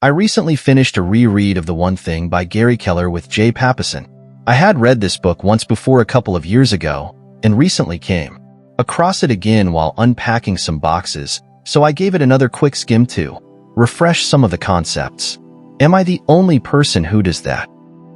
I recently finished a reread of The One Thing by Gary Keller with Jay Papasan. I had read this book once before a couple of years ago and recently came across it again while unpacking some boxes, so I gave it another quick skim to refresh some of the concepts. Am I the only person who does that?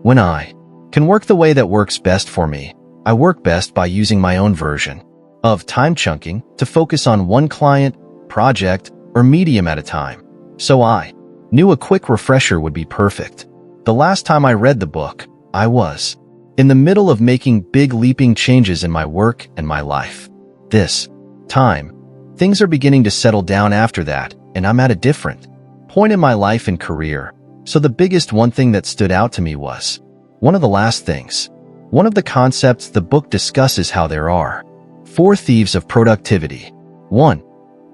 When I can work the way that works best for me, I work best by using my own version of time chunking to focus on one client, project, or medium at a time. So I knew a quick refresher would be perfect. The last time I read the book, I was in the middle of making big leaping changes in my work and my life. This time, things are beginning to settle down after that, and I'm at a different point in my life and career. So the biggest one thing that stood out to me was one of the last things. One of the concepts the book discusses how there are 4 thieves of productivity. 1.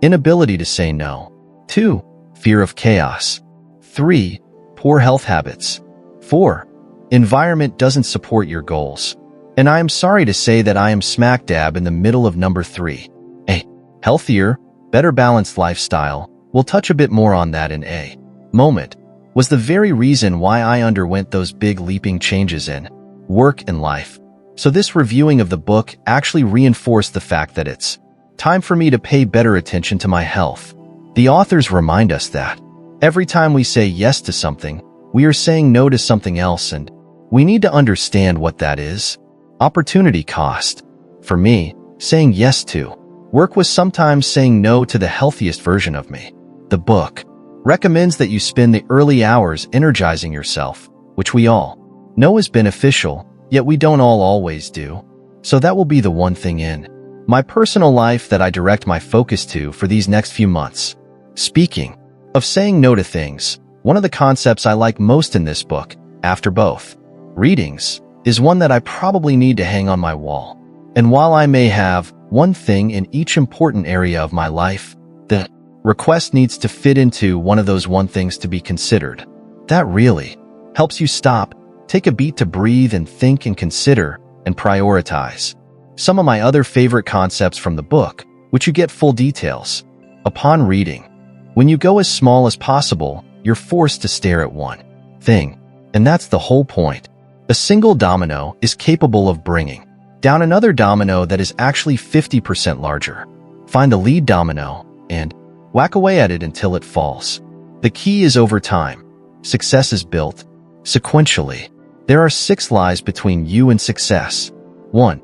Inability to say no. 2. Fear of chaos. 3. Poor health habits. 4. Environment doesn't support your goals. And I am sorry to say that I am smack dab in the middle of number 3. A healthier, better balanced lifestyle, we'll touch a bit more on that in a moment, was the very reason why I underwent those big leaping changes in work and life. So this reviewing of the book actually reinforced the fact that it's time for me to pay better attention to my health. The authors remind us that every time we say yes to something, we are saying no to something else, and we need to understand what that is. Opportunity cost. For me, saying yes to work was sometimes saying no to the healthiest version of me. The book recommends that you spend the early hours energizing yourself, which we all know is beneficial, yet we don't all always do. So that will be the one thing in my personal life that I direct my focus to for these next few months. Speaking of saying no to things, one of the concepts I like most in this book, after both readings, is one that I probably need to hang on my wall. And while I may have one thing in each important area of my life, the request needs to fit into one of those one things to be considered. That really helps you stop, take a beat to breathe and think and consider and prioritize. Some of my other favorite concepts from the book, which you get full details upon reading. When you go as small as possible, you're forced to stare at one thing. And that's the whole point. A single domino is capable of bringing down another domino that is actually 50% larger. Find the lead domino and whack away at it until it falls. The key is over time. Success is built sequentially. There are 6 lies between you and success. 1.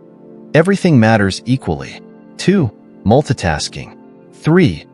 Everything matters equally. 2. Multitasking. 3.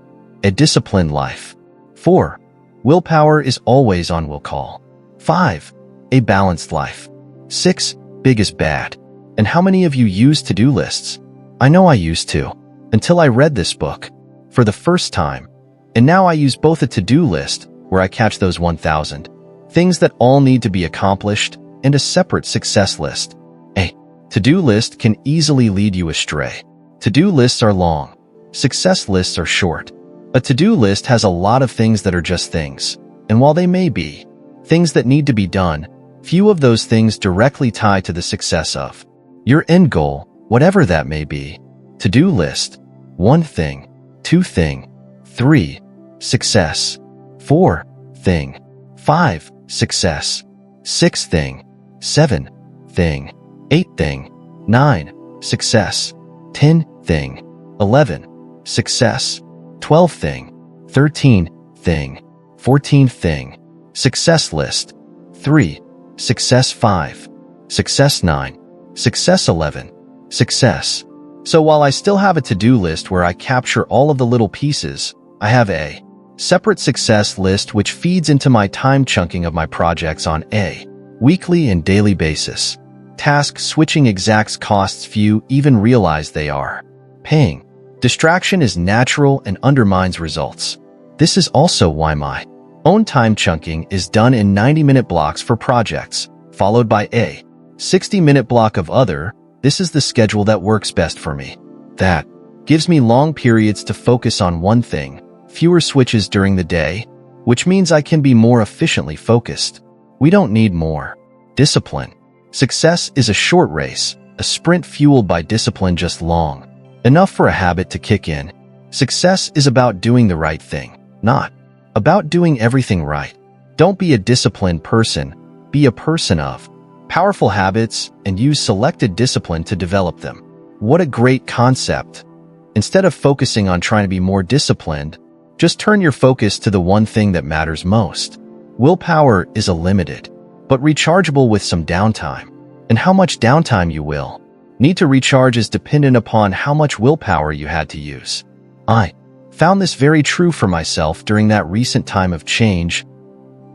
A disciplined life. 4. Willpower is always on will call. 5. A balanced life. 6. Big is bad. And how many of you use to-do lists? I know I used to, until I read this book for the first time. And now I use both a to-do list, where I catch those 1,000 things that all need to be accomplished, and a separate success list. A to-do list can easily lead you astray. To-do lists are long. Success lists are short. A to-do list has a lot of things that are just things, and while they may be things that need to be done, few of those things directly tie to the success of your end goal, whatever that may be. To-do list. 1 thing. 2 thing. 3. Success. 4. Thing. 5. Success. 6 thing. 7. Thing. 8 thing. 9. Success. 10 thing. 11. Success. 12 thing. 13 thing. 14 thing. Success list. 3. Success 5. Success 9. Success 11. Success. So while I still have a to-do list where I capture all of the little pieces, I have a separate success list which feeds into my time chunking of my projects on a weekly and daily basis. Task switching exacts costs few even realize they are paying. Distraction is natural and undermines results. This is also why my own time chunking is done in 90-minute blocks for projects, followed by a 60-minute block of other. This is the schedule that works best for me. That gives me long periods to focus on one thing, fewer switches during the day, which means I can be more efficiently focused. We don't need more discipline. Success is a short race, a sprint fueled by discipline just long enough for a habit to kick in. Success is about doing the right thing, not about doing everything right. Don't be a disciplined person, be a person of powerful habits and use selected discipline to develop them. What a great concept. Instead of focusing on trying to be more disciplined, just turn your focus to the one thing that matters most. Willpower is limited, but rechargeable with some downtime. And how much downtime you will need to recharge is dependent upon how much willpower you had to use. I found this very true for myself during that recent time of change.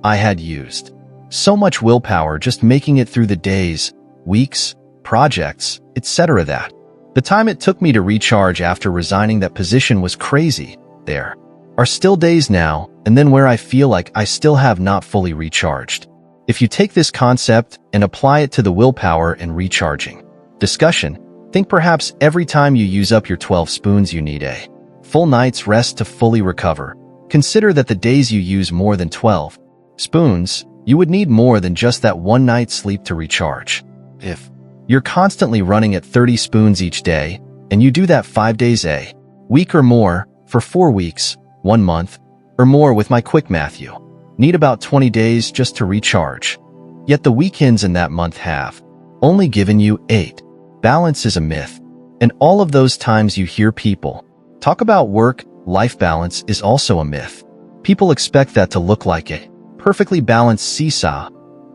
I had used so much willpower just making it through the days, weeks, projects, etc. that the time it took me to recharge after resigning that position was crazy. There are still days now and then where I feel like I still have not fully recharged. If you take this concept and apply it to the willpower and recharging discussion, think perhaps every time you use up your 12 spoons you need a full night's rest to fully recover. Consider that the days you use more than 12 spoons, you would need more than just that one night's sleep to recharge. If you're constantly running at 30 spoons each day, and you do that 5 days a week or more, for 4 weeks, 1 month, or more with my quick math, you need about 20 days just to recharge. Yet the weekends in that month have only given you 8. Balance is a myth, and all of those times you hear people talk about work-life balance is also a myth. People expect that to look like a perfectly balanced seesaw,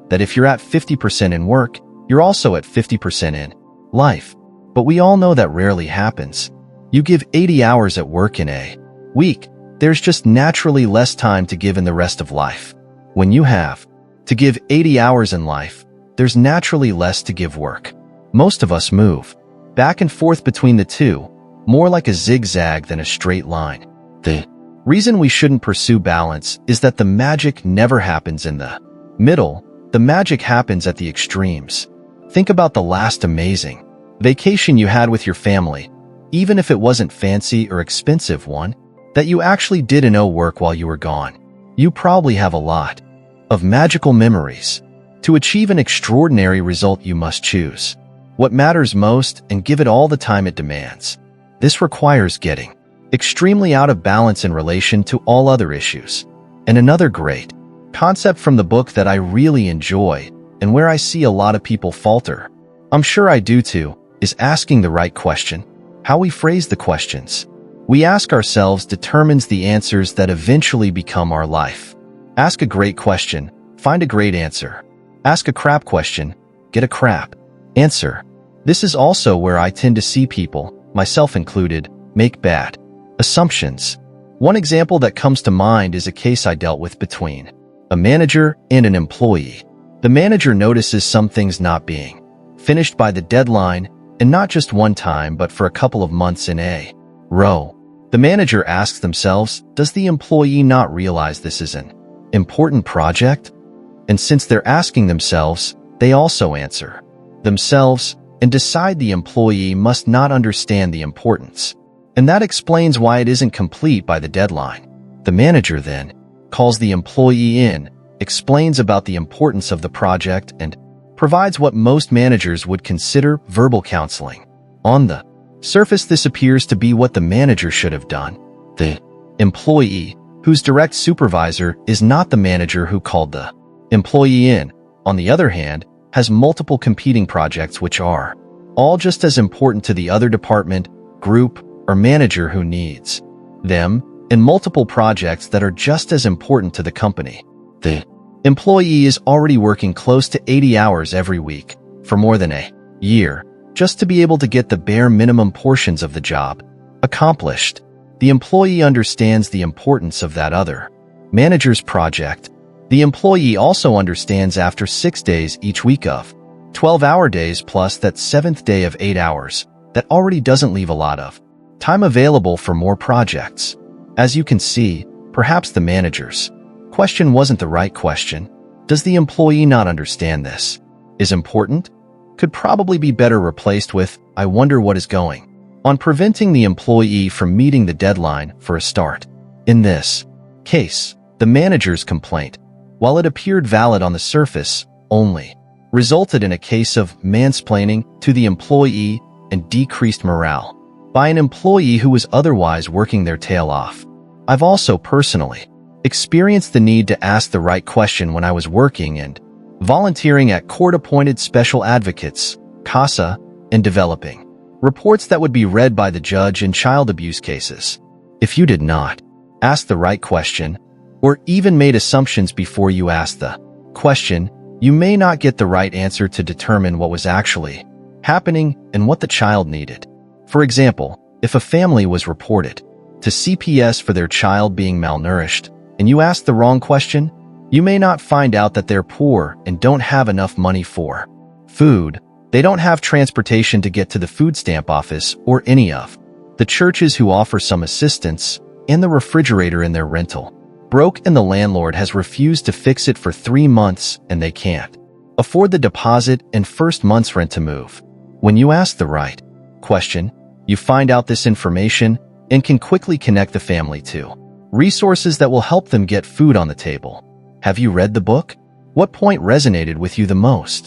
that if you're at 50% in work, you're also at 50% in life. But we all know that rarely happens. You give 80 hours at work in a week, there's just naturally less time to give in the rest of life. When you have to give 80 hours in life, there's naturally less to give work. Most of us move back and forth between the two, more like a zigzag than a straight line. The reason we shouldn't pursue balance is that the magic never happens in the middle. The magic happens at the extremes. Think about the last amazing vacation you had with your family, even if it wasn't fancy or expensive one, that you actually did no work while you were gone. You probably have a lot of magical memories. To achieve an extraordinary result, you must choose what matters most and give it all the time it demands. This requires getting extremely out of balance in relation to all other issues. And another great concept from the book that I really enjoy, and where I see a lot of people falter, I'm sure I do too, is asking the right question. How we phrase the questions we ask ourselves determines the answers that eventually become our life. Ask a great question, find a great answer. Ask a crap question, get a crap answer. This is also where I tend to see people, myself included, make bad assumptions. One example that comes to mind is a case I dealt with between a manager and an employee. The manager notices some things not being finished by the deadline, and not just one time but for a couple of months in a row. The manager asks themselves, does the employee not realize this is an important project? And since they're asking themselves, they also answer themselves and decide the employee must not understand the importance. And that explains why it isn't complete by the deadline. The manager then calls the employee in, explains about the importance of the project, and provides what most managers would consider verbal counseling. On the surface, this appears to be what the manager should have done. The employee, whose direct supervisor is not the manager who called the employee in, on the other hand, has multiple competing projects which are all just as important to the other department, group, or manager who needs them, and multiple projects that are just as important to the company. The employee is already working close to 80 hours every week for more than a year just to be able to get the bare minimum portions of the job accomplished. The employee understands the importance of that other manager's project. The employee also understands after 6 days each week of 12-hour days plus that 7th day of 8 hours, that already doesn't leave a lot of time available for more projects. As you can see, perhaps the manager's question wasn't the right question. Does the employee not understand this is important? Could probably be better replaced with, I wonder what is going on preventing the employee from meeting the deadline for a start. In this case, the manager's complaint, while it appeared valid on the surface, only resulted in a case of mansplaining to the employee and decreased morale by an employee who was otherwise working their tail off. I've also personally experienced the need to ask the right question when I was working and volunteering at court-appointed special advocates, CASA, and developing reports that would be read by the judge in child abuse cases. If you did not ask the right question, or even made assumptions before you asked the question, you may not get the right answer to determine what was actually happening and what the child needed. For example, if a family was reported to CPS for their child being malnourished, and you asked the wrong question, you may not find out that they're poor and don't have enough money for food. They don't have transportation to get to the food stamp office or any of the churches who offer some assistance, and the refrigerator in their rental broke and the landlord has refused to fix it for 3 months and they can't afford the deposit and first month's rent to move. When you ask the right question, you find out this information and can quickly connect the family to resources that will help them get food on the table. Have you read the book? What point resonated with you the most?